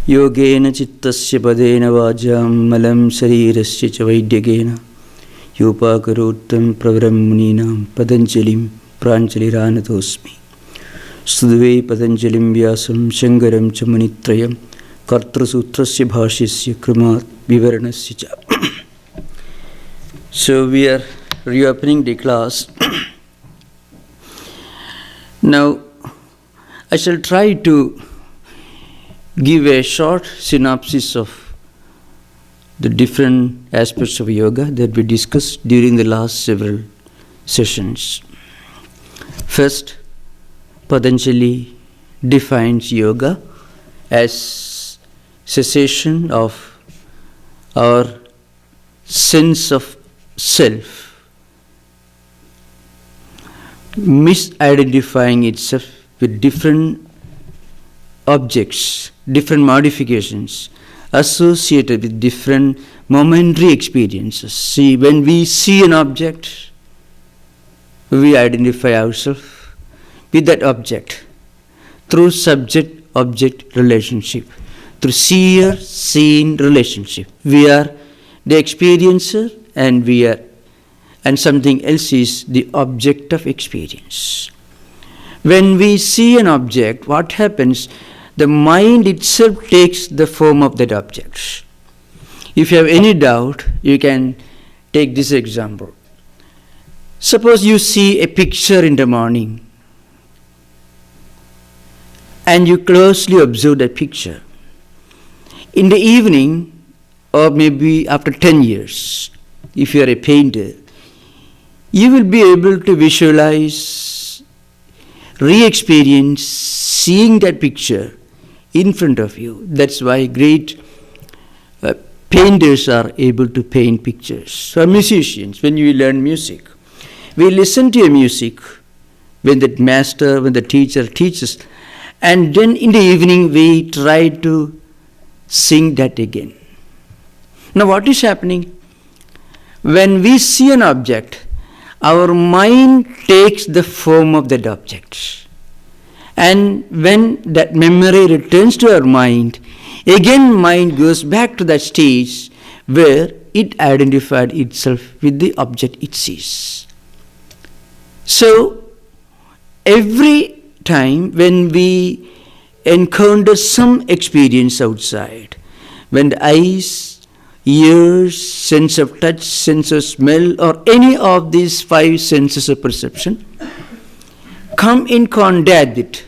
Yogena chittasya padena vajam malam sarirasya cha vaidyagena yopakarotam pravaram muninam Patanjalim pranjaliranatosmi Sudve Patanjalim vyasam shankaram cha manitrayam kartra sutrasya bhashyasya krimat vivaranasya cha. So we are reopening the class. Now I shall try to give a short synopsis of the different aspects of yoga that we discussed during the last several sessions. First, Patanjali defines yoga as cessation of our sense of self, misidentifying itself with different objects, different modifications associated with different momentary experiences. See, when we see an object, we identify ourselves with that object through subject-object relationship, through seer-seen relationship. We are the experiencer and something else is the object of experience. When we see an object, what happens? The mind itself takes the form of that object. If you have any doubt, you can take this example. Suppose you see a picture in the morning and you closely observe that picture. In the evening, or maybe after 10 years, if you are a painter, you will be able to visualize, re-experience seeing that picture in front of you. That's why great painters are able to paint pictures. So musicians, when you learn music, we listen to a music when the teacher teaches, and then in the evening we try to sing that again. Now what is happening? When we see an object, our mind takes the form of that object. And when that memory returns to our mind, again mind goes back to that stage where it identified itself with the object it sees. So every time when we encounter some experience outside, when the eyes, ears, sense of touch, sense of smell, or any of these 5 senses of perception come in contact with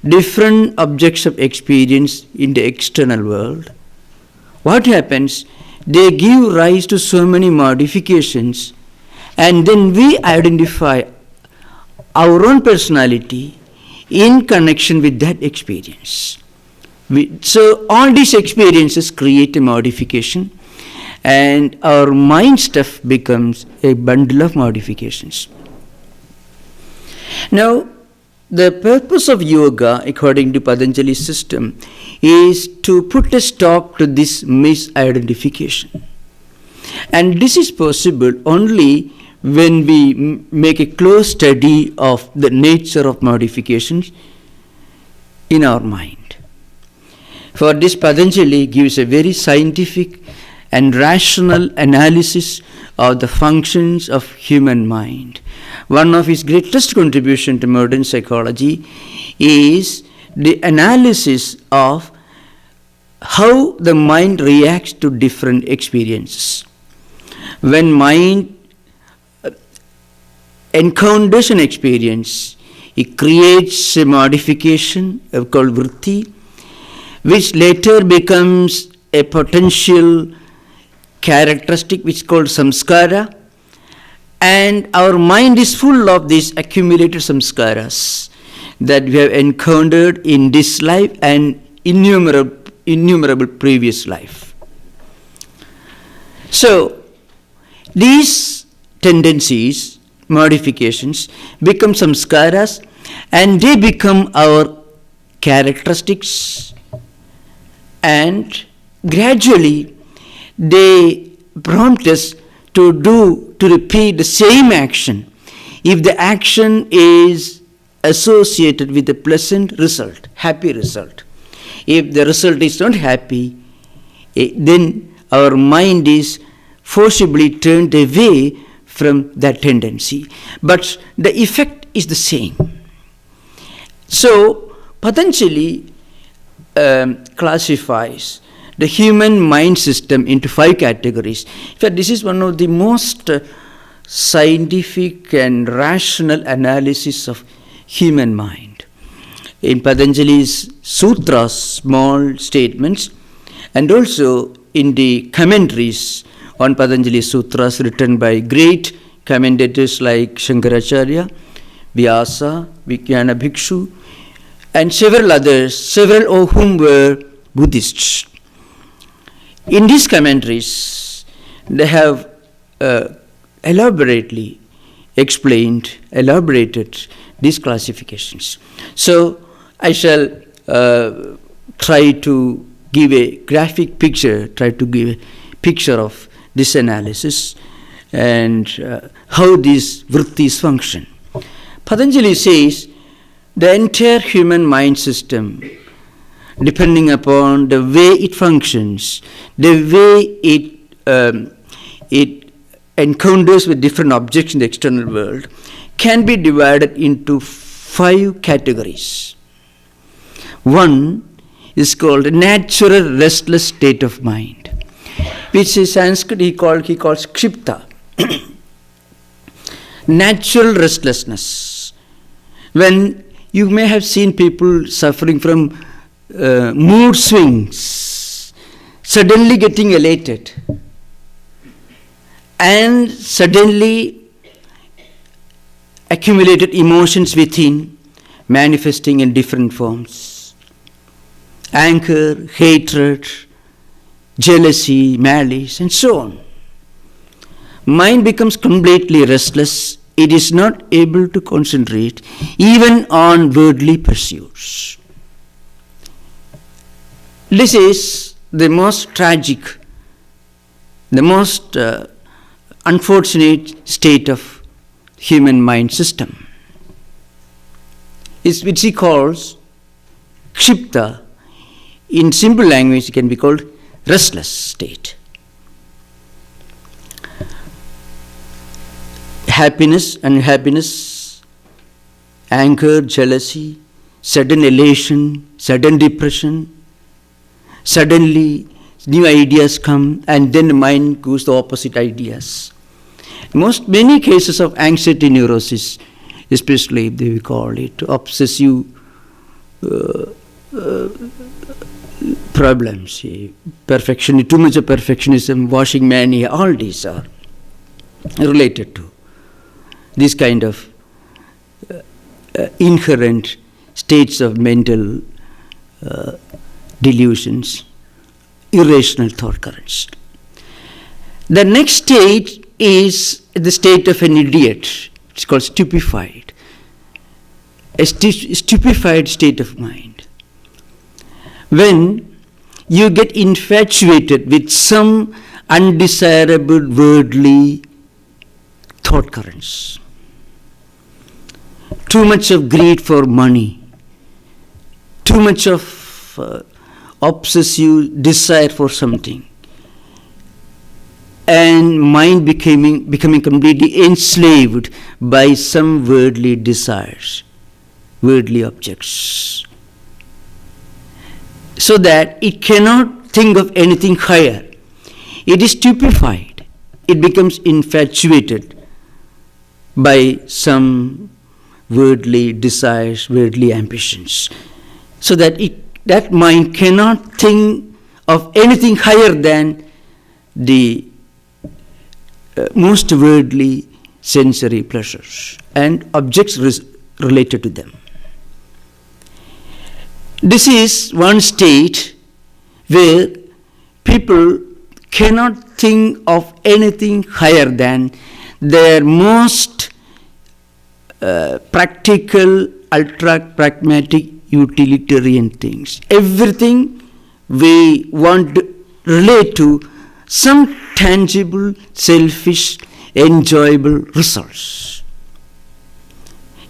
different objects of experience in the external world, what happens? They give rise to so many modifications, and then we identify our own personality in connection with that experience. So all these experiences create a modification, and our mind stuff becomes a bundle of modifications. Now, the purpose of yoga, according to Patanjali's system, is to put a stop to this misidentification. And this is possible only when we make a close study of the nature of modifications in our mind. For this, Patanjali gives a very scientific and rational analysis of the functions of human mind. One of his greatest contribution to modern psychology is the analysis of how the mind reacts to different experiences. When mind encounters an experience, it creates a modification called Vritti, which later becomes a potential characteristic which is called samskara, and our mind is full of these accumulated samskaras that we have encountered in this life and innumerable previous life. So these tendencies, modifications, become samskaras, and they become our characteristics, and gradually they prompt us to repeat the same action if the action is associated with a pleasant result, happy result. If the result is not happy, then our mind is forcibly turned away from that tendency. But the effect is the same. So, Patanjali classifies the human mind system into 5 categories. In fact, this is one of the most scientific and rational analysis of human mind. In Patanjali's Sutras, small statements, and also in the commentaries on Patanjali Sutras written by great commentators like Shankaracharya, Abhyasa, Vijnana Bhikshu, and several others, several of whom were Buddhists. In these commentaries, they have elaborated these classifications. So I shall try to give a graphic picture, of this analysis and how these vrittis function. Patanjali says the entire human mind system, depending upon the way it functions, the way it encounters with different objects in the external world, can be divided into 5 categories. One is called a natural restless state of mind, which in Sanskrit he calls Viskhipta. Natural restlessness. When you may have seen people suffering from mood swings, suddenly getting elated, and suddenly accumulated emotions within, manifesting in different forms. Anger, hatred, jealousy, malice, and so on. Mind becomes completely restless. It is not able to concentrate even on worldly pursuits. This is the most tragic, the most unfortunate state of human mind system, which he calls Viskhipta. In simple language, it can be called restless state. Happiness, unhappiness, anger, jealousy, sudden elation, sudden depression, suddenly new ideas come, and then the mind goes to opposite ideas. Many cases of anxiety neurosis, especially they call it obsessive problems, perfection, too much of perfectionism, washing mania, all these are related to this kind of inherent states of mental delusions, irrational thought currents. The next state is the state of an idiot. It's called stupefied. A stupefied state of mind. When you get infatuated with some undesirable worldly thought currents. Too much of greed for money. Too much of obsessive desire for something. And mind becoming completely enslaved by some worldly desires, worldly objects, so that it cannot think of anything higher. It is stupefied. It becomes infatuated by some worldly desires, worldly ambitions, so that that mind cannot think of anything higher than the most worldly sensory pleasures and objects related to them. This is one state where people cannot think of anything higher than their most practical, ultra-pragmatic, utilitarian things. Everything we want to relate to some tangible, selfish, enjoyable results.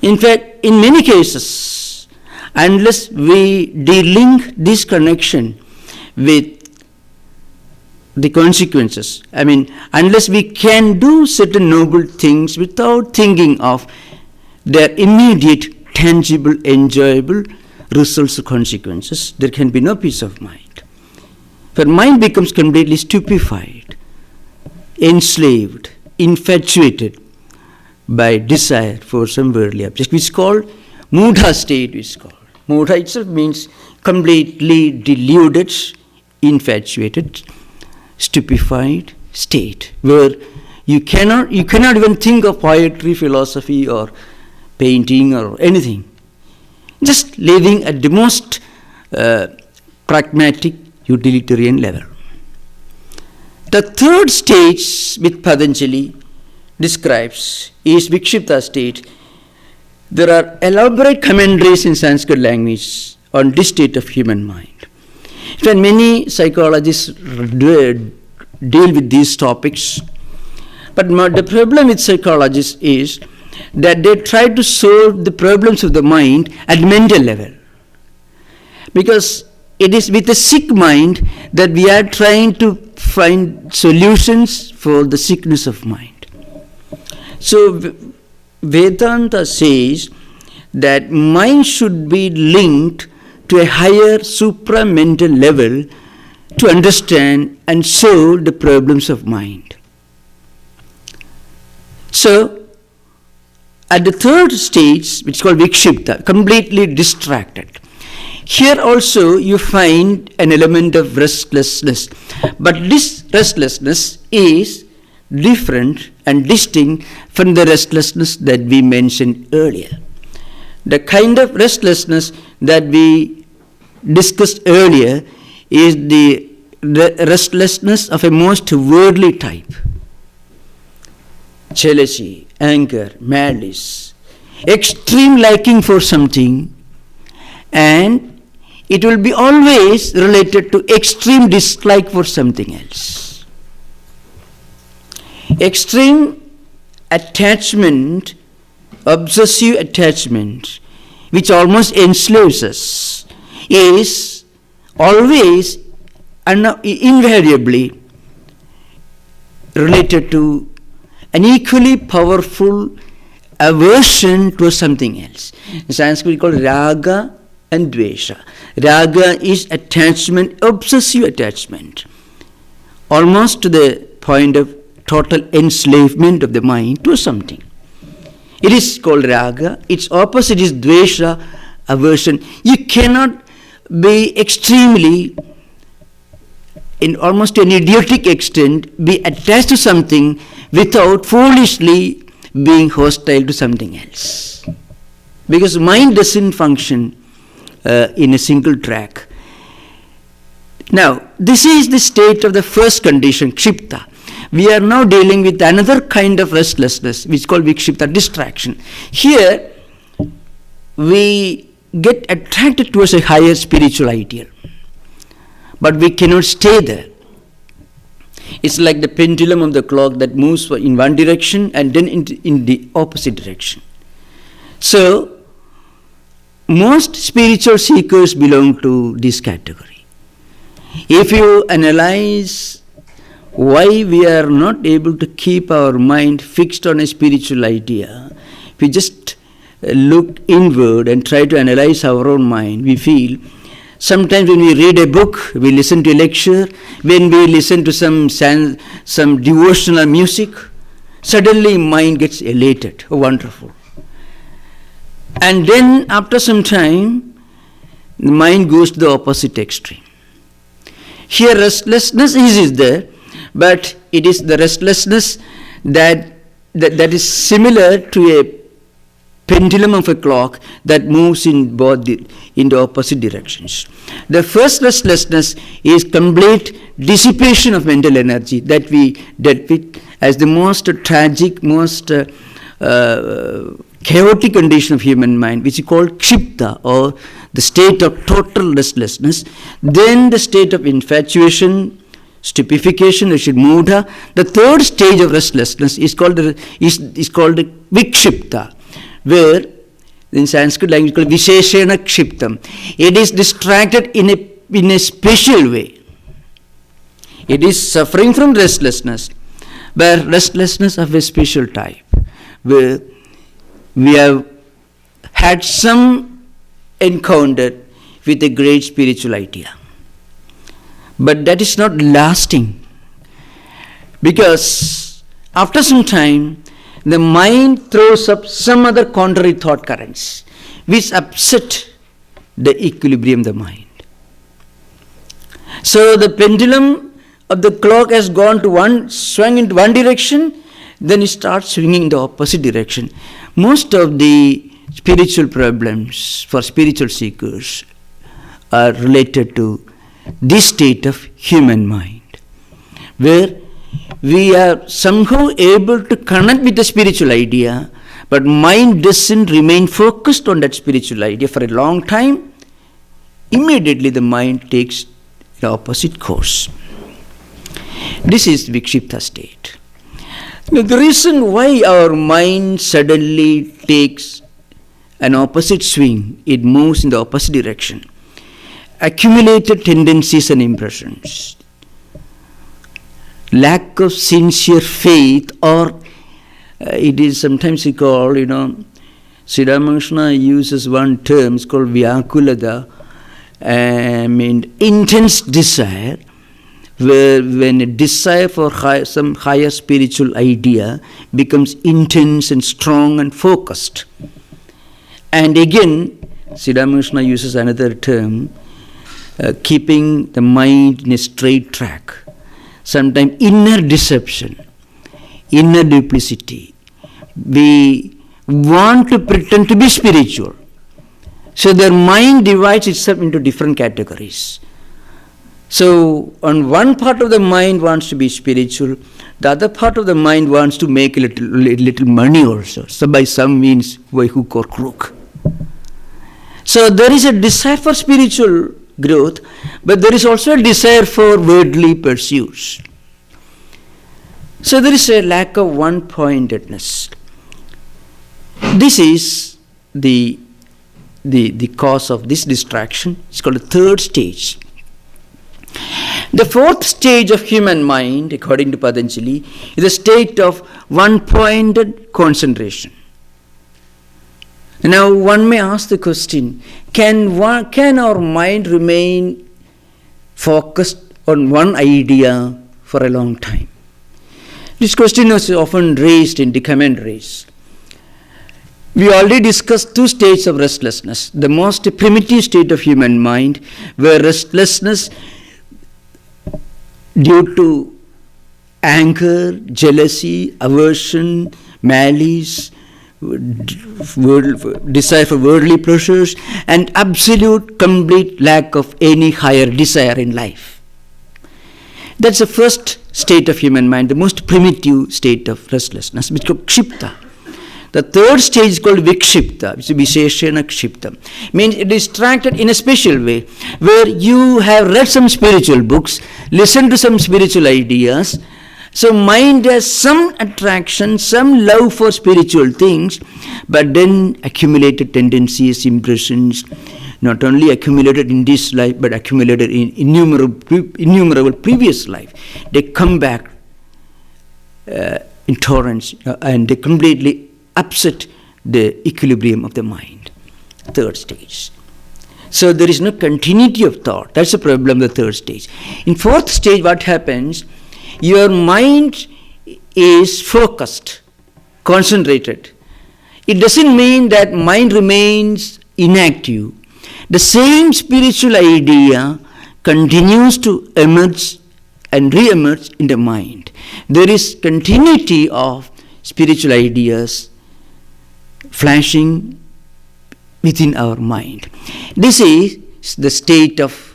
In fact, in many cases, unless we de-link this connection with the consequences. I mean, unless we can do certain noble things without thinking of their immediate, tangible, enjoyable results or consequences, there can be no peace of mind. For mind becomes completely stupefied, enslaved, infatuated by desire for some worldly object, which is called mudha state. Mudha itself means completely deluded, infatuated, stupefied state, where you cannot even think of poetry, philosophy, or painting or anything. Just living at the most pragmatic, utilitarian level. The third stage which Patanjali describes is Viskhipta state. There are elaborate commentaries in Sanskrit language on this state of human mind. When many psychologists deal with these topics, but the problem with psychologists is that they try to solve the problems of the mind at mental level. Because it is with a sick mind that we are trying to find solutions for the sickness of mind. So Vedanta says that mind should be linked to a higher supramental level to understand and solve the problems of mind. So, at the third stage, which is called Viskhipta, completely distracted. Here also you find an element of restlessness. But this restlessness is different and distinct from the restlessness that we mentioned earlier. The kind of restlessness that we discussed earlier is the restlessness of a most worldly type. Jealousy, anger, malice, extreme liking for something, and it will be always related to extreme dislike for something else. Extreme attachment, obsessive attachment, which almost enslaves us, is always invariably related to an equally powerful aversion to something else. In Sanskrit, we call raga and dvesha. Raga is attachment, obsessive attachment, almost to the point of total enslavement of the mind to something. It is called raga. Its opposite is dvesha, aversion. You cannot be extremely, in almost an idiotic extent, be attached to something without foolishly being hostile to something else. Because mind doesn't function in a single track. Now, this is the state of the first condition, kshipta. We are now dealing with another kind of restlessness, which is called Viskhipta, distraction. Here, we get attracted towards a higher spiritual ideal, but we cannot stay there. It's like the pendulum of the clock that moves in one direction and then in the opposite direction. So, most spiritual seekers belong to this category. If you analyze why we are not able to keep our mind fixed on a spiritual idea, if we just look inward and try to analyze our own mind, we feel sometimes when we read a book, we listen to a lecture, when we listen to some devotional music, suddenly mind gets elated. Oh, wonderful. And then after some time, the mind goes to the opposite extreme. Here restlessness is there, but it is the restlessness that is similar to a pendulum of a clock that moves in the opposite directions. The first restlessness is complete dissipation of mental energy that we dealt with as the most tragic, most chaotic condition of human mind, which is called kshipta, or the state of total restlessness. Then the state of infatuation, stupefaction, mudha. The third stage of restlessness is called Viskhipta, where in Sanskrit language called Visheshena Kshiptam. It is distracted in a special way. It is suffering from restlessness, but restlessness of a special type, where we have had some encounter with a great spiritual idea. But that is not lasting, because after some time, the mind throws up some other contrary thought currents, which upset the equilibrium of the mind. So the pendulum of the clock has swung into one direction, then it starts swinging in the opposite direction. Most of the spiritual problems for spiritual seekers are related to this state of human mind, where we are somehow able to connect with the spiritual idea, but mind doesn't remain focused on that spiritual idea for a long time. Immediately the mind takes the opposite course. This is Viskhipta state. Now, the reason why our mind suddenly takes an opposite swing, it moves in the opposite direction, accumulated tendencies and impressions, lack of sincere faith, or it is sometimes called, Sri Ramakrishna uses one term, it's called Vyakulada, intense desire, where when a desire for some higher spiritual idea becomes intense and strong and focused. And again, Sri Ramakrishna uses another term, keeping the mind in a straight track. Sometimes inner deception, inner duplicity. We want to pretend to be spiritual. So their mind divides itself into different categories. So on one part of the mind wants to be spiritual, the other part of the mind wants to make a little money also, so by some means, by hook or crook. So there is a desire for spiritual growth, but there is also a desire for worldly pursuits. So there is a lack of one-pointedness. This is the cause of this distraction. It's called the third stage. The fourth stage of human mind, according to Patanjali, is a state of one-pointed concentration. Now one may ask the question, can our mind remain focused on one idea for a long time? This question is often raised in the commentaries. We already discussed two states of restlessness. The most primitive state of human mind, where restlessness due to anger, jealousy, aversion, malice, desire for worldly pleasures, and absolute complete lack of any higher desire in life. That's the first state of human mind, the most primitive state of restlessness, which is called Kshipta. The third stage is called Viskhipta, which is Visheshena Kshipta. Means it is distracted in a special way, where you have read some spiritual books, listened to some spiritual ideas, so mind has some attraction, some love for spiritual things, but then accumulated tendencies, impressions, not only accumulated in this life, but accumulated in innumerable previous life. They come back in torrents, and they completely upset the equilibrium of the mind. Third stage. So there is no continuity of thought. That's the problem of the third stage. In fourth stage, what happens? Your mind is focused, concentrated. It doesn't mean that mind remains inactive. The same spiritual idea continues to emerge and re-emerge in the mind. There is continuity of spiritual ideas flashing within our mind. This is the state of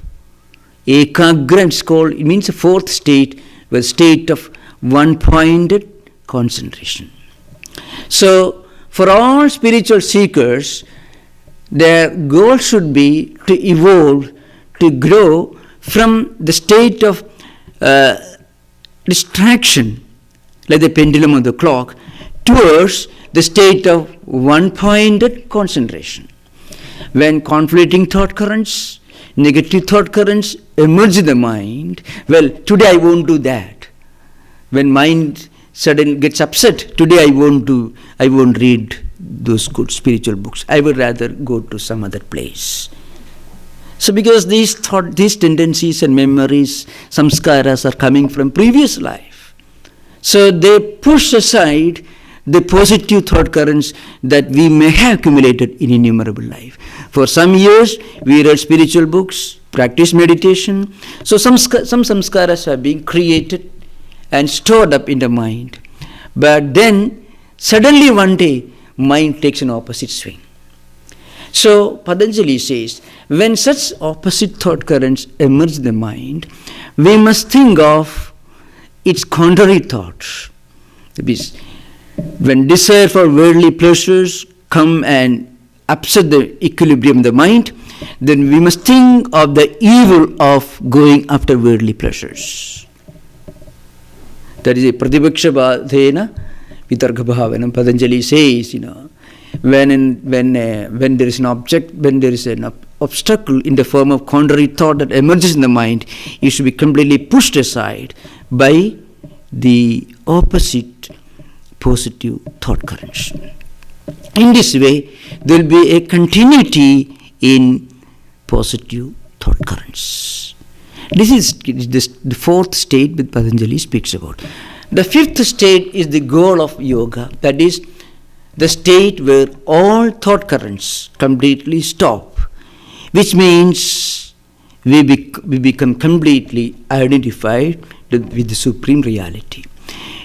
ekagra. It's called, it means the fourth state, the state of one-pointed concentration. So for all spiritual seekers, their goal should be to evolve, to grow from the state of distraction, like the pendulum of the clock, towards the state of one-pointed concentration. When conflicting thought currents, negative thought currents emerge in the mind, well, today I won't do that. When mind suddenly gets upset, today I won't read those good spiritual books. I would rather go to some other place. So because these tendencies and memories, samskaras are coming from previous life. So they push aside the positive thought currents that we may have accumulated in innumerable life. For some years, we read spiritual books, practiced meditation. So some samskaras are being created and stored up in the mind. But then, suddenly one day, mind takes an opposite swing. So Patanjali says, when such opposite thought currents emerge in the mind, we must think of its contrary thoughts. When desire for worldly pleasures come and upset the equilibrium of the mind, then we must think of the evil of going after worldly pleasures. That is a pratibhaksha badhena vitarka bhavanam. Patanjali says, when there is an object, when there is an obstacle in the form of contrary thought that emerges in the mind, it should be completely pushed aside by the opposite positive thought currents. In this way, there will be a continuity in positive thought currents. This is the fourth state that Patanjali speaks about. The fifth state is the goal of yoga, that is, the state where all thought currents completely stop, which means we become completely identified with the Supreme Reality.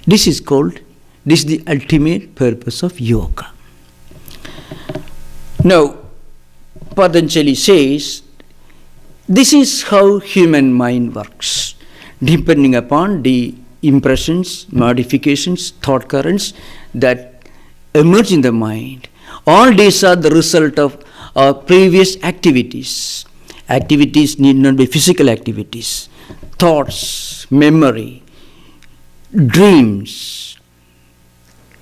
This is the ultimate purpose of yoga. Now, Patanjali says, this is how human mind works, depending upon the impressions, modifications, thought currents that emerge in the mind. All these are the result of our previous activities. Activities need not be physical activities. Thoughts, memory, dreams,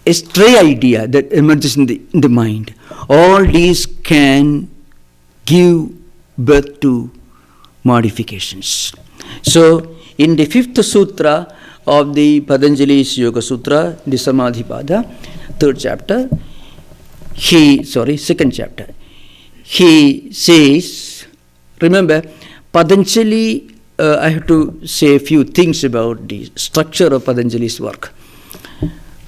a stray idea that emerges in the mind. All these can give birth to modifications. So, in the fifth sutra of the Patanjali's Yoga Sutra, the Samadhipada, second chapter, he says, remember, Patanjali, I have to say a few things about the structure of Patanjali's work.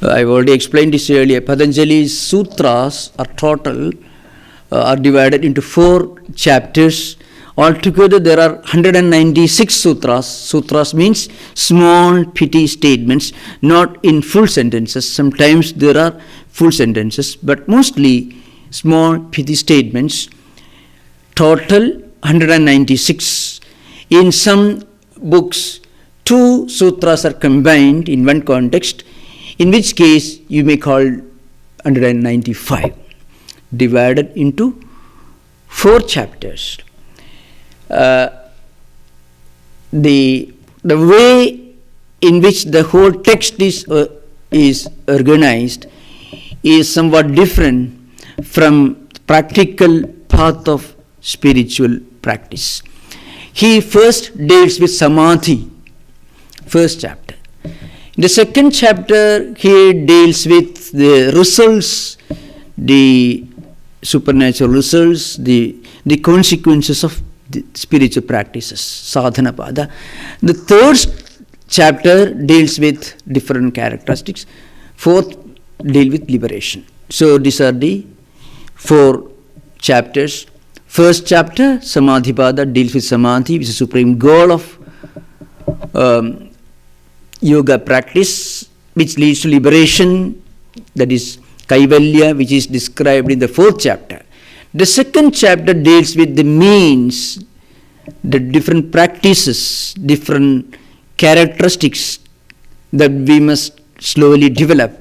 I've already explained this earlier. Patanjali's sutras are divided into 4 chapters. Altogether, there are 196 sutras. Sutras means small, pithy statements, not in full sentences. Sometimes there are full sentences, but mostly small, pithy statements. Total 196. In some books, 2 sutras are combined in one context, in which case you may call 195, divided into 4 chapters. The way in which the whole text is organized is somewhat different from practical path of spiritual practice. He first deals with samadhi, first chapter. In the second chapter, he deals with the results, the supernatural results, the consequences of the spiritual practices, sadhana pada. The third chapter deals with different characteristics. Fourth deal with liberation. So these are the 4 chapters. First chapter, Samadhipada, deals with samadhi, which is the supreme goal of yoga practice, which leads to liberation, that is kaivalya, which is described in the 4th chapter. The second chapter deals with the means, the different practices, different characteristics that we must slowly develop,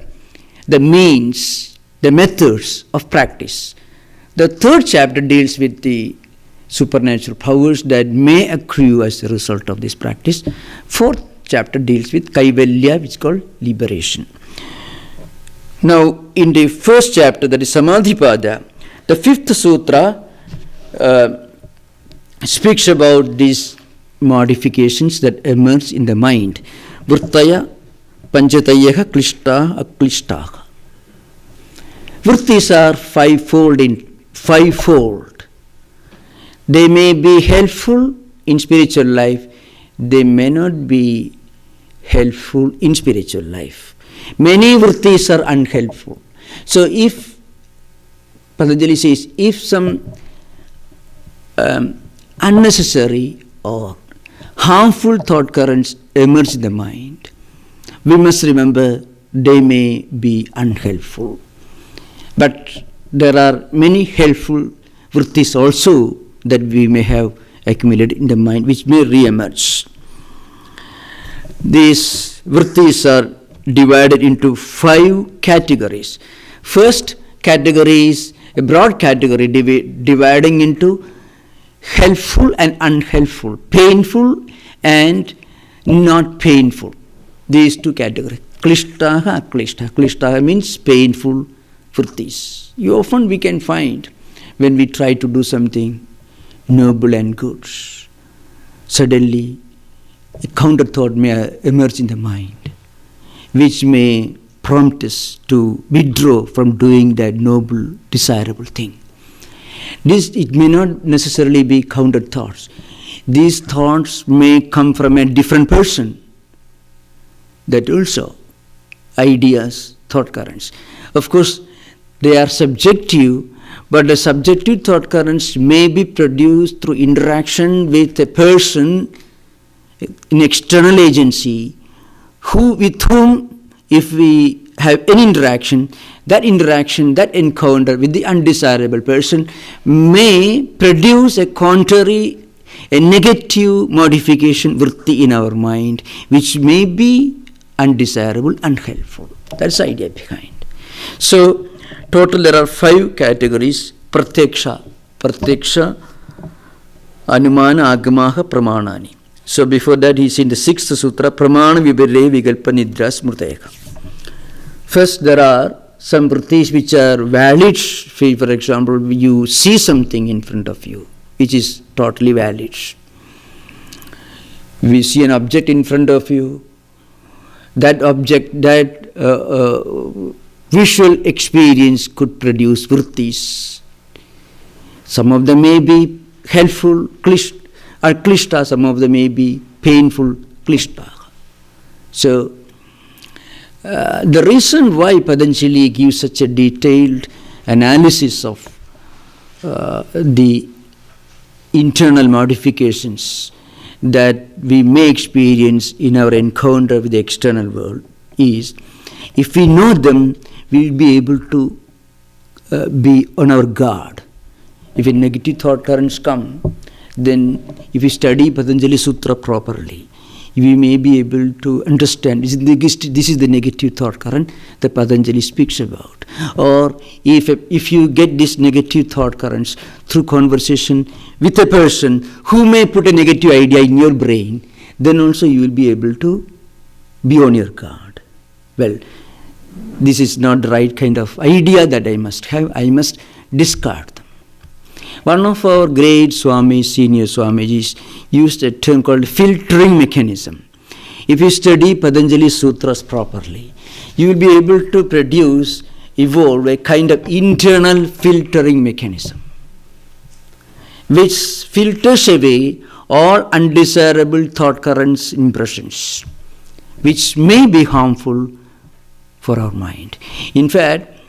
the means, the methods of practice. The third chapter deals with the supernatural powers that may accrue as a result of this practice. Fourth chapter deals with kaivalya, which is called liberation. Now, in the first chapter, that is Samadhipada, the fifth sutra speaks about these modifications that emerge in the mind. Vrittaya, Panchatayaha, Klishta, Aklishtaha. Vrittis are fivefold. They may be helpful in spiritual life, they may not be helpful in spiritual life. Many vrittis are unhelpful. So if, Patanjali says, if some unnecessary or harmful thought currents emerge in the mind, we must remember they may be unhelpful. But there are many helpful vrittis also that we may have accumulated in the mind, which may re-emerge. These vrittis are divided into 5 categories. First category is a broad category dividing into helpful and unhelpful, painful and not painful. These 2 categories. Klishtaha, aklishtaha. Klishtaha means painful vrittis. Often we can find when we try to do something noble and good, suddenly a counter thought may emerge in the mind, which may prompt us to withdraw from doing that noble, desirable thing. It may not necessarily be counter thoughts. These thoughts may come from a different person. That also, ideas, thought currents. Of course, they are subjective, but the subjective thought currents may be produced through interaction with a person, an external agency, with whom, if we have any interaction, that encounter with the undesirable person may produce a contrary, a negative modification vritti in our mind, which may be undesirable, unhelpful. That's the idea behind. So, total there are 5 categories. Pratyaksha, Anumana, Agamaha, Pramanani. So before that he is in the 6th sutra, Pramana Vibhare Vigalpa Nidra Smrteka. First there are some vrittis which are valid. For example, you see something in front of you, which is totally valid. We see an object in front of you. That object, that visual experience could produce vrittis. Some of them may be helpful, klishta, some of them may be painful, klishta. So, the reason why Patanjali gives such a detailed analysis of the internal modifications that we may experience in our encounter with the external world is, if we know them, we will be able to be on our guard. If a negative thought currents come, then if we study Patanjali Sutra properly, we may be able to understand this is the negative thought current that Patanjali speaks about. Or if you get these negative thought currents through conversation with a person who may put a negative idea in your brain, then also you will be able to be on your guard. Well, this is not the right kind of idea that I must have. I must discard them. One of our great Swamis, senior Swamijis, used a term called filtering mechanism. If you study Patanjali Sutras properly, you will be able to evolve a kind of internal filtering mechanism, which filters away all undesirable thought currents, impressions, which may be harmful for our mind. In fact,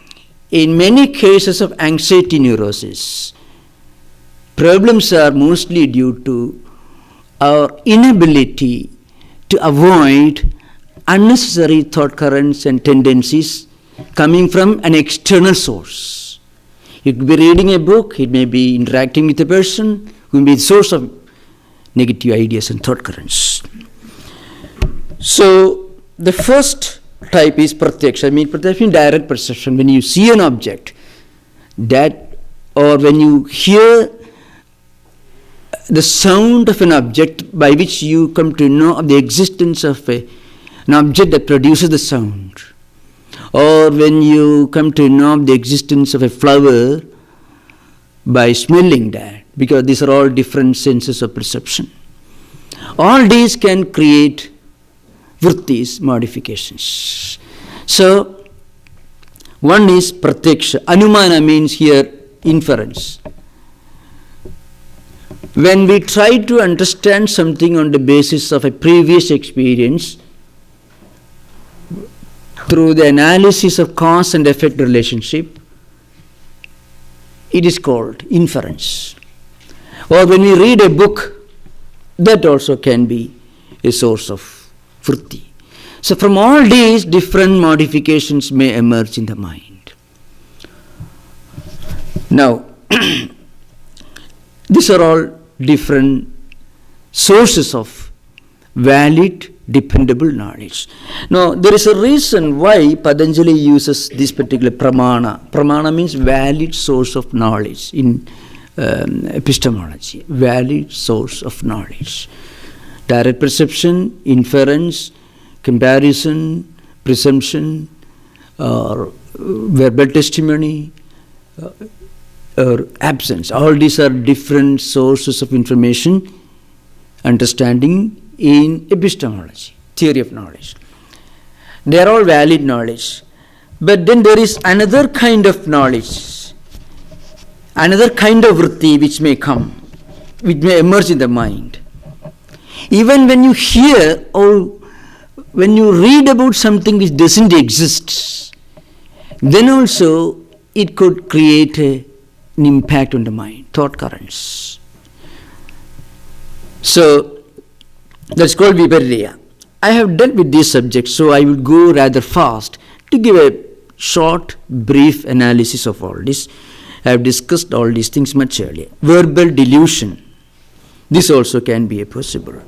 in many cases of anxiety neurosis, problems are mostly due to our inability to avoid unnecessary thought currents and tendencies coming from an external source. You could be reading a book, it may be interacting with a person who may be the source of negative ideas and thought currents. So, the first type is pratyaksha. Pratyaksha means direct perception. When you see an object, or when you hear the sound of an object by which you come to know of the existence of an object that produces the sound, or when you come to know the existence of a flower by smelling that, because these are all different senses of perception. All these can create vrittis, modifications. So, one is pratyaksha. Anumana means here inference. When we try to understand something on the basis of a previous experience, through the analysis of cause and effect relationship, it is called inference. Or when we read a book, that also can be a source of vritti. So from all these, different modifications may emerge in the mind. Now, these are all different sources of valid, dependable knowledge. Now, there is a reason why Patanjali uses this particular pramana. Pramana means valid source of knowledge in epistemology. Valid source of knowledge. Direct perception, inference, comparison, presumption, or verbal testimony, or absence. All these are different sources of information, understanding in epistemology, theory of knowledge. They are all valid knowledge. But then there is another kind of knowledge, another kind of vritti which may come, which may emerge in the mind. Even when you hear or when you read about something which doesn't exist, then also it could create an impact on the mind, thought currents. So that's called Viparya. I have dealt with these subjects, so I will go rather fast to give a short, brief analysis of all this. I have discussed all these things much earlier. Verbal delusion. This also can be possible.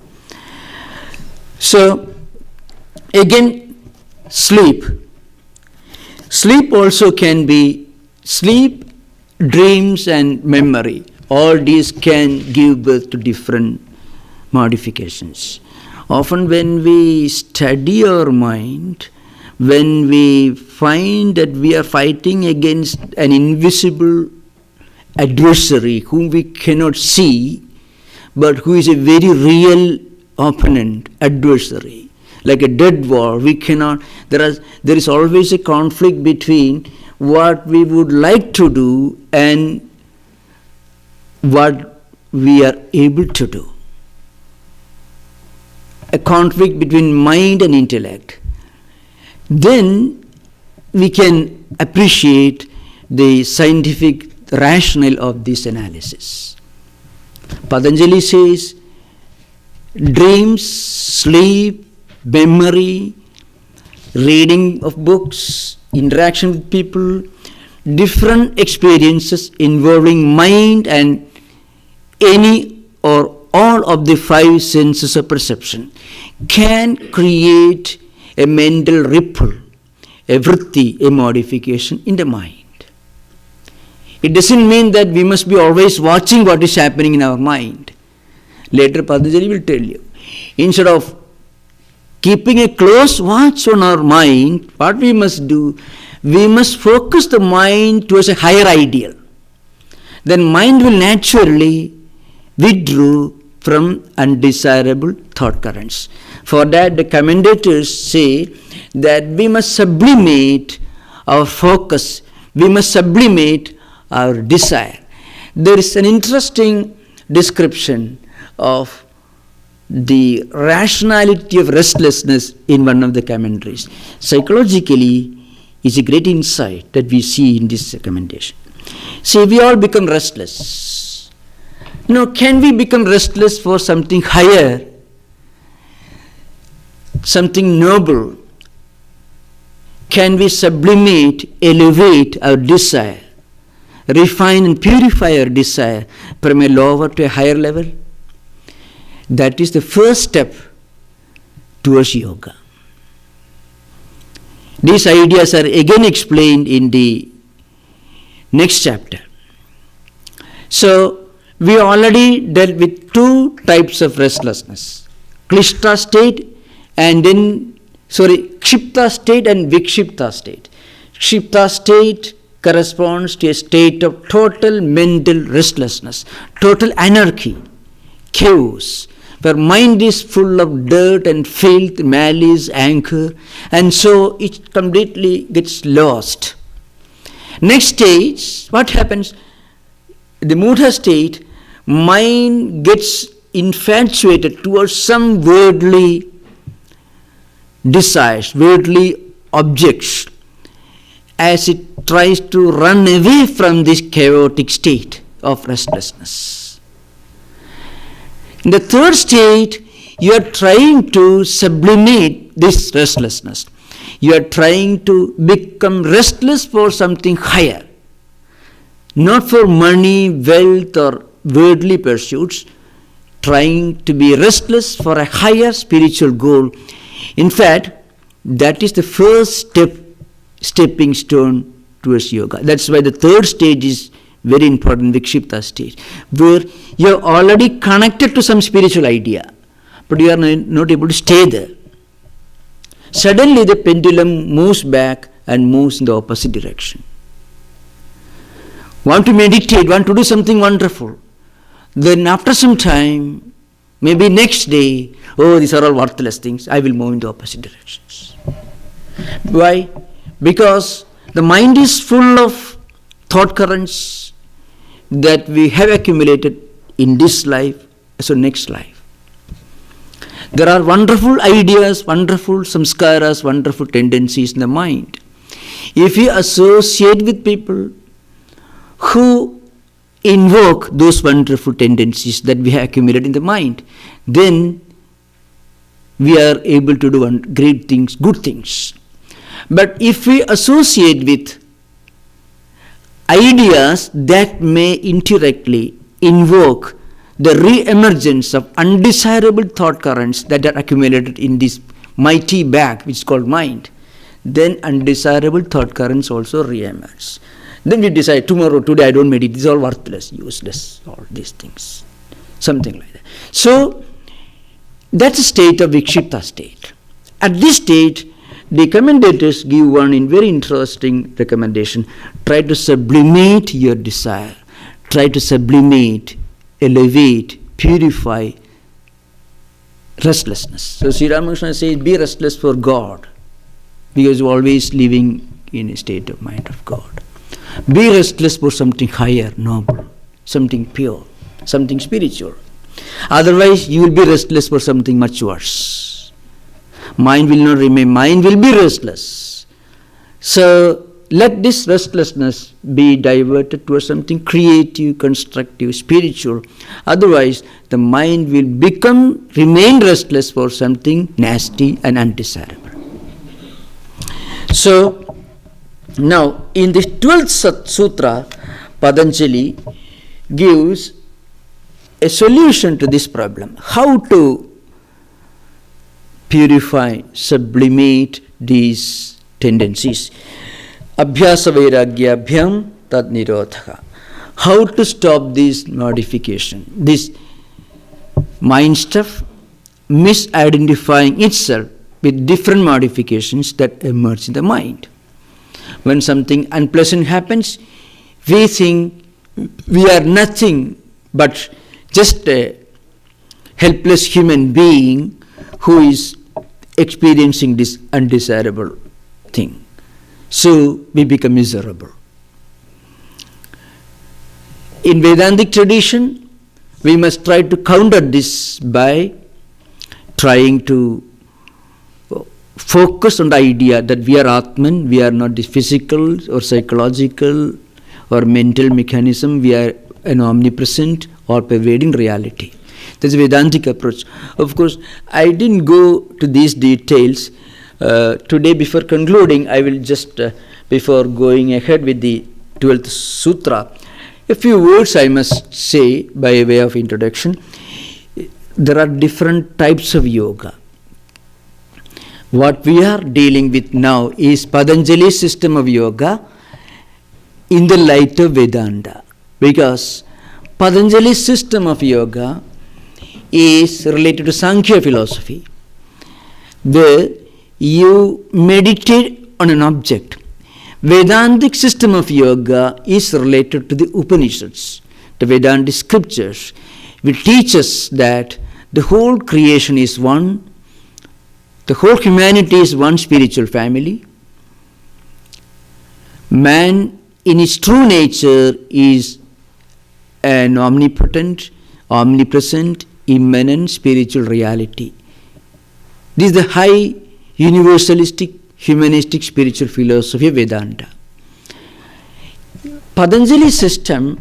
So, again, sleep. Sleep also can be sleep, dreams, and memory. All these can give birth to different modifications. Often when we study our mind, when we find that we are fighting against an invisible adversary whom we cannot see, but who is a very real opponent, adversary, like a dead wall, we cannot, there is always a conflict between what we would like to do and what we are able to do. A conflict between mind and intellect. Then we can appreciate the scientific rationale of this analysis. Patanjali says dreams, sleep, memory, reading of books, interaction with people, different experiences involving mind and any or all of the five senses of perception can create a mental ripple, a vritti, a modification in the mind. It doesn't mean that we must be always watching what is happening in our mind. Later Patanjali will tell you. Instead of keeping a close watch on our mind, what we must do, we must focus the mind towards a higher ideal. Then mind will naturally withdraw from undesirable thought currents. For that, the commentators say that we must sublimate our focus, we must sublimate our desire. There is an interesting description of the rationality of restlessness in one of the commentaries. Psychologically, is a great insight that we see in this recommendation. See, we all become restless. Now, can we become restless for something higher, something noble? Can we sublimate, elevate our desire, refine and purify our desire from a lower to a higher level? That is the first step towards yoga. These ideas are again explained in the next chapter. So, we already dealt with two types of restlessness. Klishta state and then, Kshipta state and Viskhipta state. Vikshipta state corresponds to a state of total mental restlessness, total anarchy, chaos, where mind is full of dirt and filth, malice, anger, and so it completely gets lost. Next stage, what happens? The mudha state, mind gets infatuated towards some worldly desires, worldly objects, as it tries to run away from this chaotic state of restlessness. In the third state, you are trying to sublimate this restlessness. You are trying to become restless for something higher, not for money, wealth, or worldly pursuits, trying to be restless for a higher spiritual goal. In fact, that is the first stepping stone towards yoga. That's why the third stage is very important, Vikshipta stage, where you are already connected to some spiritual idea, but you are not able to stay there. Suddenly the pendulum moves back and moves in the opposite direction. Want to meditate, want to do something wonderful. Then after some time, maybe next day, oh, these are all worthless things, I will move in the opposite directions. Why? Because the mind is full of thought currents that we have accumulated in this life, so next life. There are wonderful ideas, wonderful samskaras, wonderful tendencies in the mind. If we associate with people who invoke those wonderful tendencies that we have accumulated in the mind, then we are able to do great things, good things. But if we associate with ideas that may indirectly invoke the re-emergence of undesirable thought currents that are accumulated in this mighty bag which is called mind, then undesirable thought currents also re-emerge. Then we decide, today I don't meditate, these are all worthless, useless, all these things. Something like that. So, that's a state of Vikshipta state. At this state, the commentators give one very interesting recommendation. Try to sublimate your desire. Try to sublimate, elevate, purify restlessness. So Sri Ramakrishna says, be restless for God, because you are always living in a state of mind of God. Be restless for something higher, noble, something pure, something spiritual. Otherwise, you will be restless for something much worse. Mind will not remain, mind will be restless. So, let this restlessness be diverted towards something creative, constructive, spiritual. Otherwise, the mind will remain restless for something nasty and undesirable. So, now in the 12th sutra, Patanjali gives a solution to this problem. How to purify, sublimate these tendencies. Abhyasa Vairagya Abhyam Tad Nirodhaka. How to stop this modification, this mind stuff misidentifying itself with different modifications that emerge in the mind. When something unpleasant happens, we think we are nothing but just a helpless human being who is experiencing this undesirable thing. So we become miserable. In Vedantic tradition, we must try to counter this by trying to focus on the idea that we are Atman, we are not the physical or psychological or mental mechanism, we are an omnipresent or pervading reality. That's a Vedantic approach. Of course, I didn't go to these details. Today, before concluding, I will just, before going ahead with the 12th Sutra, a few words I must say by way of introduction. There are different types of yoga. What we are dealing with now is Patanjali's system of yoga in the light of Vedanta. Because Patanjali's system of yoga is related to Sankhya philosophy, where you meditate on an object. Vedantic system of yoga is related to the Upanishads, the Vedantic scriptures, which teach us that the whole creation is one, the whole humanity is one spiritual family. Man in his true nature is an omnipotent, omnipresent, immanent spiritual reality. This is the high universalistic, humanistic spiritual philosophy of Vedanta. Patanjali's system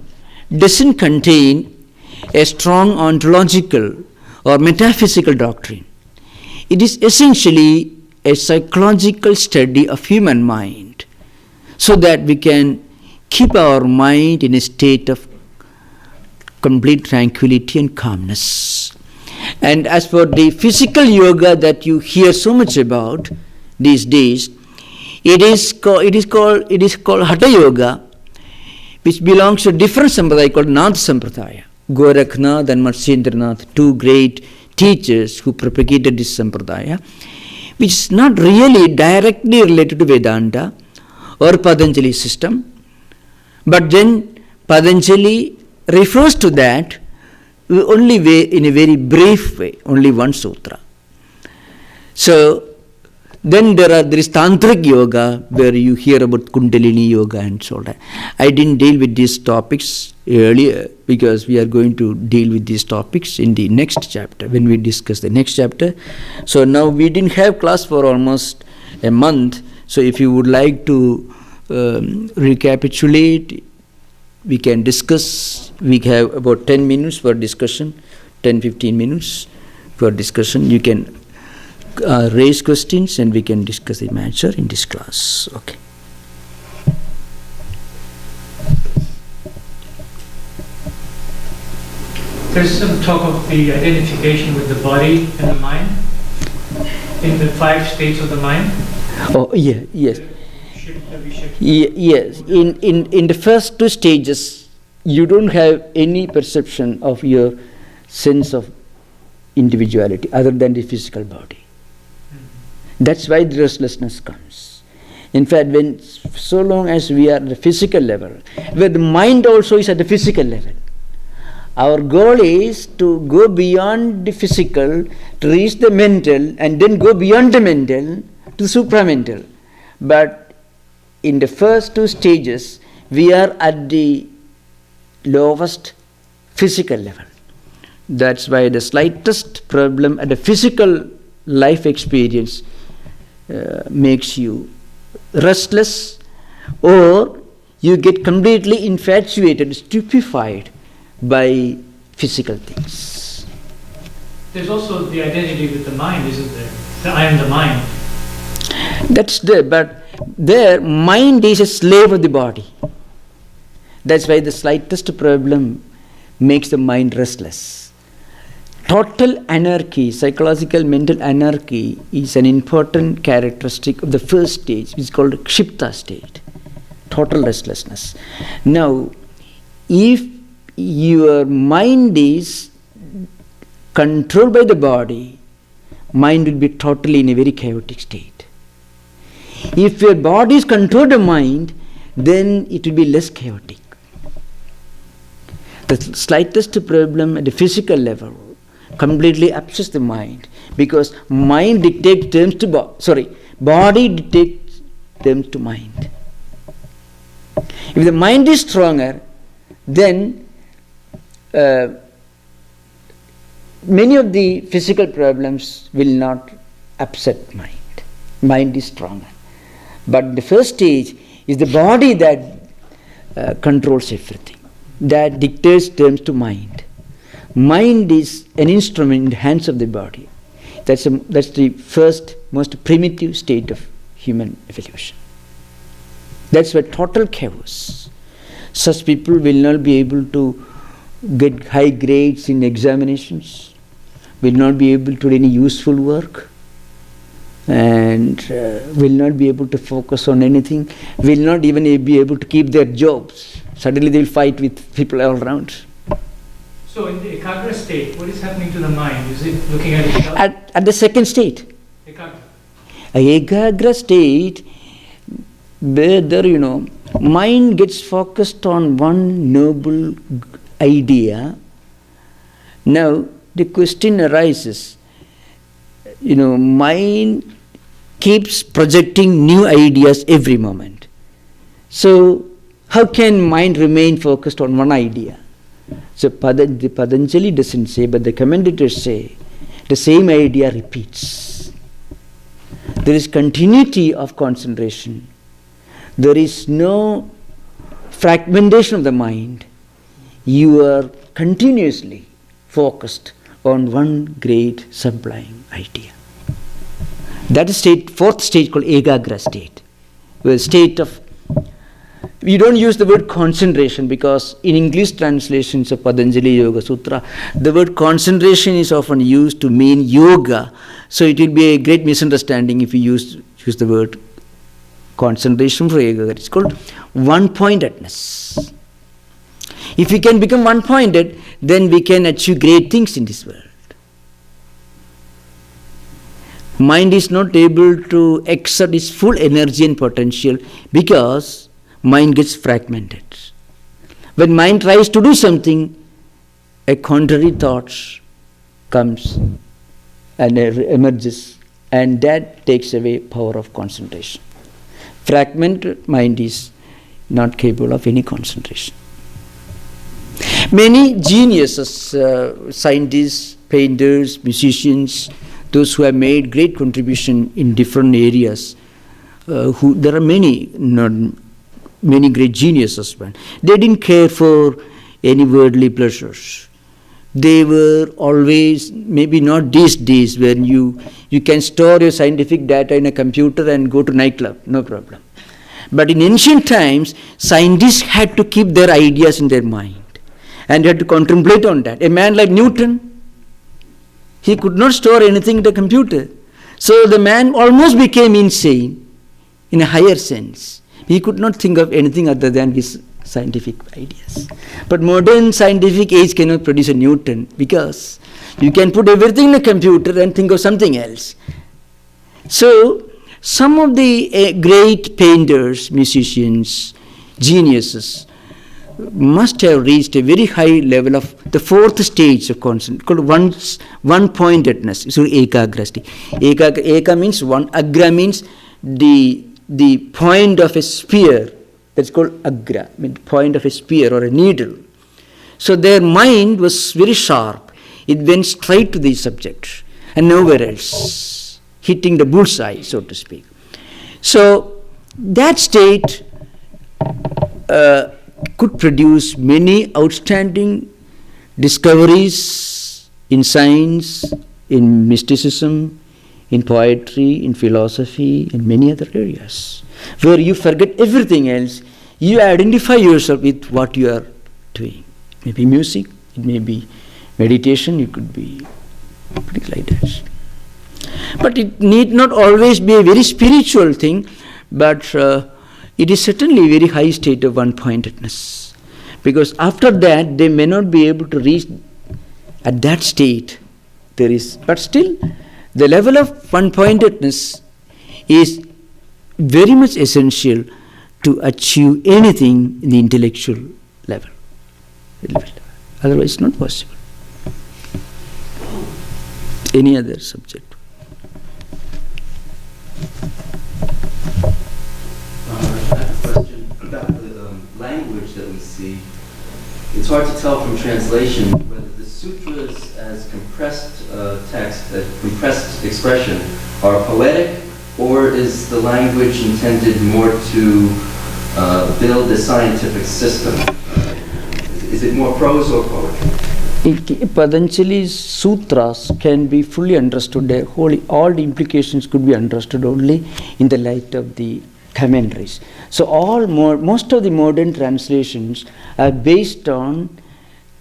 doesn't contain a strong ontological or metaphysical doctrine. It is essentially a psychological study of human mind, so that we can keep our mind in a state of complete tranquility and calmness. And as for the physical yoga that you hear so much about these days, it is called Hatha Yoga, which belongs to a different sampradaya called Nath Sampradaya. Gorakhnath and Matsyendranath, two great teachers who propagated this sampradaya, which is not really directly related to Vedanta or Patanjali system, but then Patanjali refers to that only in a very brief way, only one sutra. So then there is Tantric Yoga, where you hear about Kundalini Yoga and so on. I didn't deal with these topics earlier because we are going to deal with these topics in the next chapter, when we discuss the next chapter. So now we didn't have class for almost a month. So if you would like to recapitulate, we can discuss. We have about 10 minutes for discussion, 10-15 minutes for discussion. You can raise questions and we can discuss the matter in this class. Okay. There's some talk of the identification with the body and the mind in the 5 states of the mind. Oh, yeah, yes. Yes. In the first 2 stages, you don't have any perception of your sense of individuality other than the physical body. That's why the restlessness comes. In fact, so long as we are at the physical level, where the mind also is at the physical level, our goal is to go beyond the physical, to reach the mental, and then go beyond the mental to supramental. But in the first 2 stages, we are at the lowest physical level. That's why the slightest problem at the physical life experience makes you restless, or you get completely infatuated, stupefied by physical things. There's also the identity with the mind, isn't there? I am the mind. That's there, but there, mind is a slave of the body. That's why the slightest problem makes the mind restless. Total anarchy, psychological mental anarchy, is an important characteristic of the first stage, which is called Viskhipta state, total restlessness. Now, if your mind is controlled by the body, mind will be totally in a very chaotic state. If your body is controlled by mind, then it will be less chaotic. The slightest problem at the physical level completely upsets the mind, because mind dictates terms to body dictates terms to mind. If the mind is stronger, then many of the physical problems will not upset mind. Mind is stronger. But the first stage is the body that controls everything, that dictates terms to mind. Mind is an instrument in the hands of the body. That's the first, most primitive state of human evolution. That's why total chaos. Such people will not be able to get high grades in examinations, will not be able to do any useful work, and will not be able to focus on anything, will not even be able to keep their jobs. Suddenly they will fight with people all around. So in the Ekagra state, what is happening to the mind? Is it looking at itself? At the second state. Ekagra. A Ekagra state, where there, mind gets focused on one noble idea. Now the question arises, mind keeps projecting new ideas every moment. So how can mind remain focused on one idea? So Patanjali doesn't say, but the commentators say, the same idea repeats. There is continuity of concentration. There is no fragmentation of the mind. You are continuously focused on one great sublime idea. That is fourth stage called Ekagra state. The state of, we don't use the word concentration because in English translations of Patanjali Yoga Sutra, the word concentration is often used to mean yoga. So it will be a great misunderstanding if you use the word concentration for yoga. It's called one-pointedness. If we can become one-pointed, then we can achieve great things in this world. Mind is not able to exert its full energy and potential because mind gets fragmented. When mind tries to do something, a contrary thought comes and emerges, and that takes away power of concentration. Fragmented mind is not capable of any concentration. Many geniuses, scientists, painters, musicians, those who have made great contribution in different areas, there are many great geniuses. They didn't care for any worldly pleasures. They were always, maybe not these days when you can store your scientific data in a computer and go to nightclub, no problem. But in ancient times, scientists had to keep their ideas in their mind and had to contemplate on that. A man like Newton, he could not store anything in the computer. So the man almost became insane in a higher sense. He could not think of anything other than his scientific ideas. But modern scientific age cannot produce a Newton because you can put everything in a computer and think of something else. So some of the great painters, musicians, geniuses must have reached a very high level of the fourth stage of concentration, called one-pointedness. So ekagra state. Eka means one, agra means the point of a spear. That's called agra, point of a spear or a needle. So their mind was very sharp. It went straight to the subject and nowhere else, hitting the bullseye, so to speak. So that state could produce many outstanding discoveries in science, in mysticism, in poetry, in philosophy, in many other areas, where you forget everything else. You identify yourself with what you are doing. Maybe music, it may be meditation, it could be like that. But it need not always be a very spiritual thing, but it is certainly a very high state of one-pointedness. Because after that, they may not be able to reach at that state. But still, the level of one-pointedness is very much essential to achieve anything in the intellectual level. Otherwise, it's not possible. Any other subject? I have a question about the language that we see. It's hard to tell from translation whether the sutras as compressed text, compressed expression, are poetic, or is the language intended more to build a scientific system? Is it more prose or poetry? Patanjali's sutras can be fully understood. All the implications could be understood only in the light of the commentaries. So most of the modern translations are based on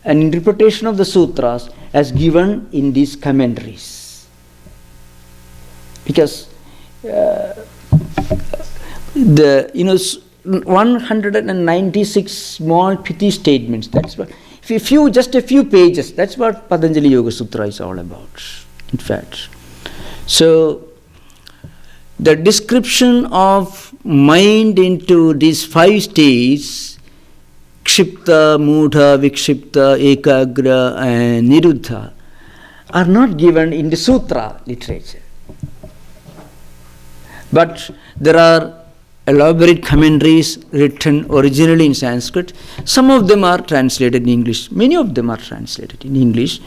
an interpretation of the sutras as given in these commentaries. Because the 196 small pithy statements, that's what, just a few pages, that's what Patanjali Yoga Sutra is all about, in fact. So the description of mind into these 5 states, Kshipta, Mudha, Vikshipta, Ekagra and Niruddha, are not given in the sutra literature. But there are elaborate commentaries written originally in Sanskrit. Some of them are translated in English. Many of them are translated in English.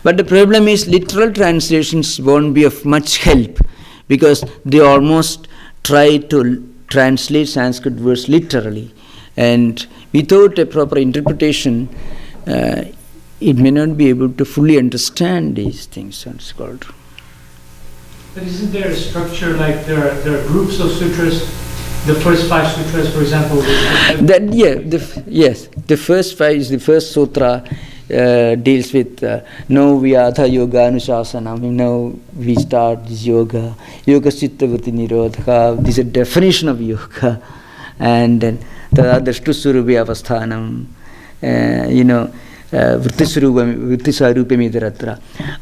But the problem is literal translations won't be of much help, because they almost try to translate Sanskrit words literally. And without a proper interpretation, it may not be able to fully understand these things. It's called. But isn't there a structure, like there are groups of sutras? The first 5 sutras, for example. The first 5 is the first sutra deals with now Vyadha Yoga Anushasana. Now we start this yoga. Yoga Chitta Vritti Nirodha. This is a definition of yoga. And then Tadadashtu Surubhi Avasthanam. Vrittis.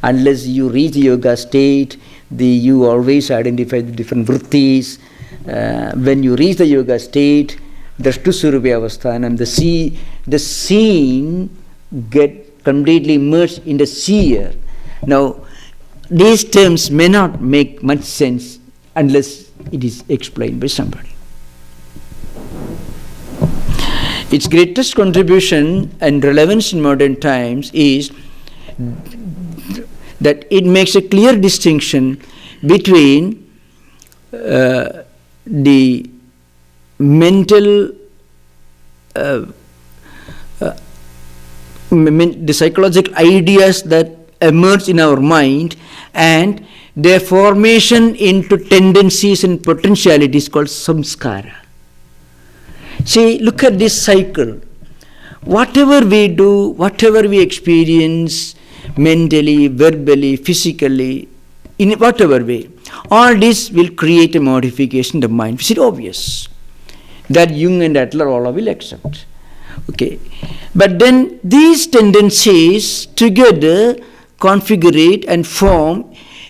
Unless you reach the yoga state, you always identify the different vrittis. When you reach the yoga state, Drashtu Surubhi Avasthanam, the scene get completely immersed in the seer. Now, these terms may not make much sense unless it is explained by somebody. Its greatest contribution and relevance in modern times is that it makes a clear distinction between the mental, the psychological ideas that emerge in our mind and their formation into tendencies and potentialities called samskara. See, look at this cycle. Whatever we do, whatever we experience mentally, verbally, physically, in whatever way, all this will create a modification in the mind. Is it obvious? That Jung and Adler all will accept. Okay. But then these tendencies together configure and form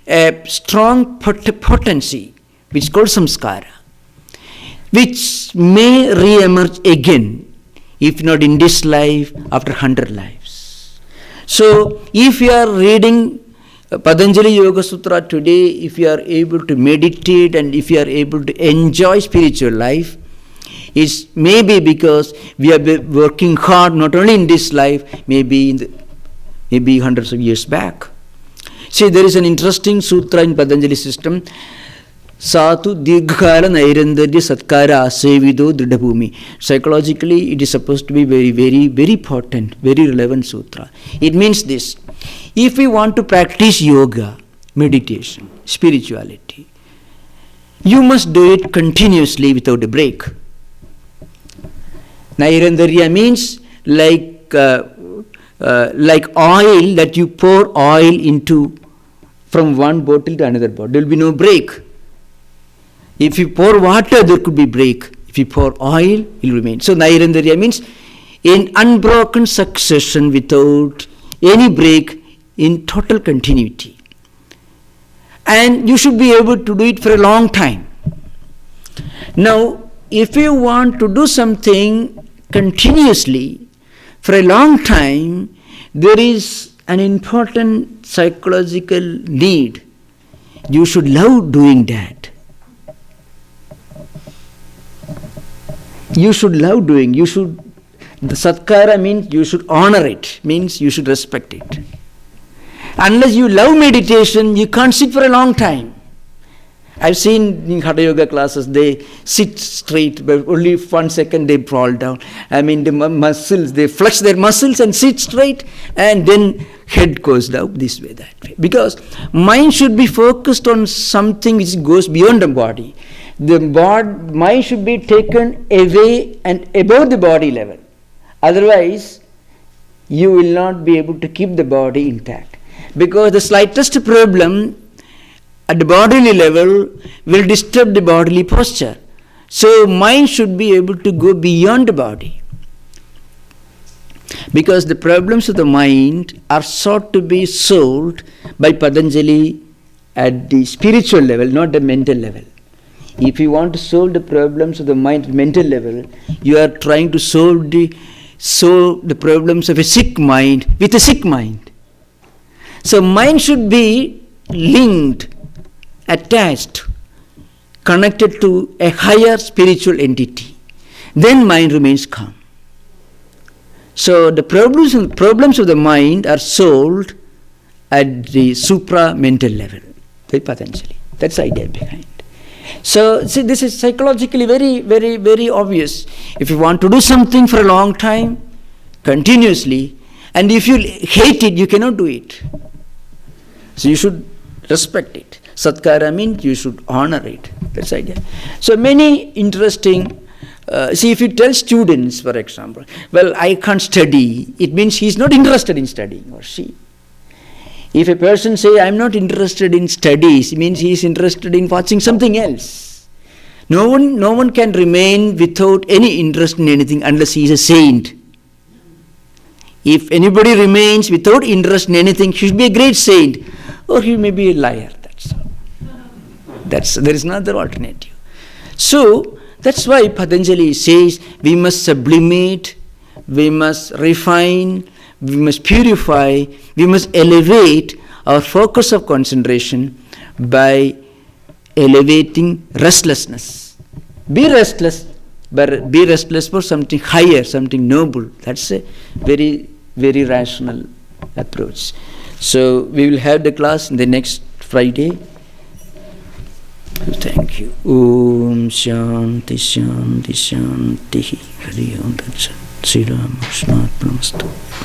a strong potency, which is called samskara, which may re-emerge again, if not in this life, after 100 lives. So, if you are reading Patanjali Yoga Sutra today, if you are able to meditate and if you are able to enjoy spiritual life, it's maybe because we have been working hard not only in this life, maybe hundreds of years back. See, there is an interesting sutra in Patanjali system. Satu Dirghkala Nairandarya Satkara Asevido Dridhabhumi. Psychologically, it is supposed to be very, very, very important, very relevant sutra. It means this: if we want to practice yoga, meditation, spirituality, you must do it continuously without a break. Nairandarya means like oil that you pour oil into from one bottle to another bottle. There will be no break. If you pour water, there could be break. If you pour oil, it will remain. So Nairandarya means in unbroken succession without any break, in total continuity. And you should be able to do it for a long time. Now, if you want to do something continuously for a long time, there is an important psychological need. You should love doing that. You should love doing. The satkara means you should honor it, means you should respect it. Unless you love meditation, you can't sit for a long time. I've seen in Hatha Yoga classes, they sit straight, but only 1 second they fall down. I mean, the muscles, they flex their muscles and sit straight, and then head goes down this way, that way. Because mind should be focused on something which goes beyond the body. The mind should be taken away and above the body level. Otherwise, you will not be able to keep the body intact. Because the slightest problem at the bodily level will disturb the bodily posture. So, mind should be able to go beyond the body. Because the problems of the mind are sought to be solved by Patanjali at the spiritual level, not the mental level. If you want to solve the problems of the mind, mental level, you are trying to solve the problems of a sick mind with a sick mind. So mind should be linked, attached, connected to a higher spiritual entity. Then mind remains calm. So the problems of the mind are solved at the supra-mental level by Patanjali. That's the idea behind. So, see, this is psychologically very, very, very obvious. If you want to do something for a long time, continuously, and if you hate it, you cannot do it. So you should respect it. Satkara means you should honor it. That's the idea. So many interesting, see, if you tell students, for example, well, I can't study, it means he is not interested in studying, or she. If a person say, I am not interested in studies, it means he is interested in watching something else. No one can remain without any interest in anything unless he is a saint. If anybody remains without interest in anything, he should be a great saint, or he may be a liar. That's all. There is no other alternative. So that's why Patanjali says we must sublimate, we must refine, we must purify, we must elevate our focus of concentration by elevating restlessness. Be restless, but be restless for something higher, something noble. That's a very, very rational approach. So we will have the class in the next Friday. Thank you. Om Shanti Shanti Shanti. Hari Om Tat Sat. Sri Ram Krishna Arpanastu.